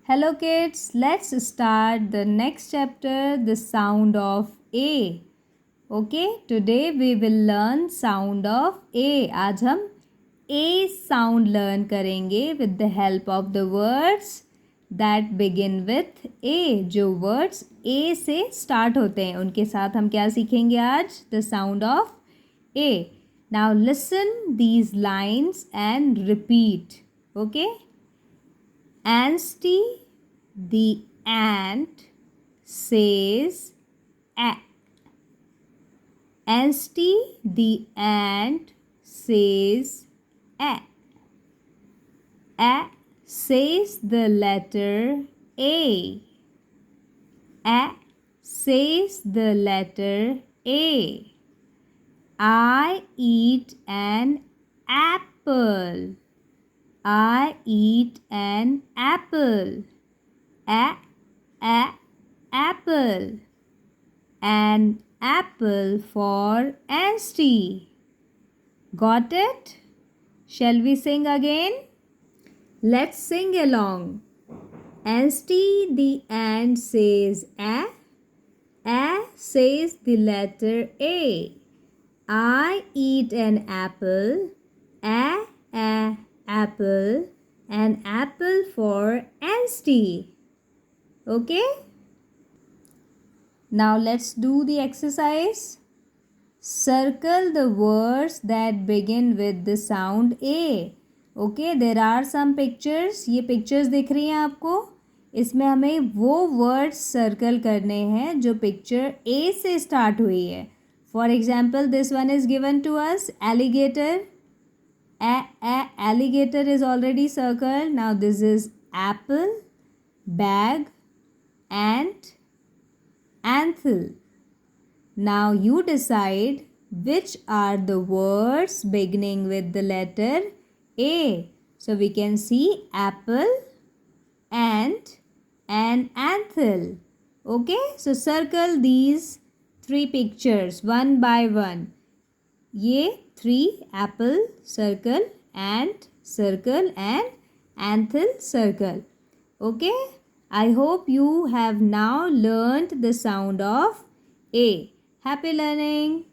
Hello kids, let's start the next chapter, the sound of A. Okay, today we will learn sound of A. आज हम A sound learn करेंगे with the help of the words that begin with A. जो words A से start होते हैं उनके साथ हम क्या सीखेंगे आज? The sound of A. Now listen these lines and repeat. Okay? Anstey the ant says a. Anstey the ant says a. A says the letter A. A says the letter A. I eat an apple. I eat an apple. Apple. An apple for Anstey. Got it? Shall we sing again? Let's sing along. Anstey the ant says a. A says the letter A. I eat an apple. Apple. An apple for Anstey. Okay? Now let's do the exercise. Circle the words that begin with the sound A. Okay, there are some pictures. ये pictures दिख रही हैं आपको. इसमें हमें वो words circle करने हैं जो picture A से start हुई है. For example, this one is given to us. Alligator. Alligator is already circled. Now this is apple, bag, ant, anthill. Now you decide which are the words beginning with the letter A. So we can see apple, ant, and anthill. Okay, so circle these three pictures one by one. ये 3 apple circle, ant circle and anthill circle. Okay, I hope you have now learned the sound of A. Happy learning.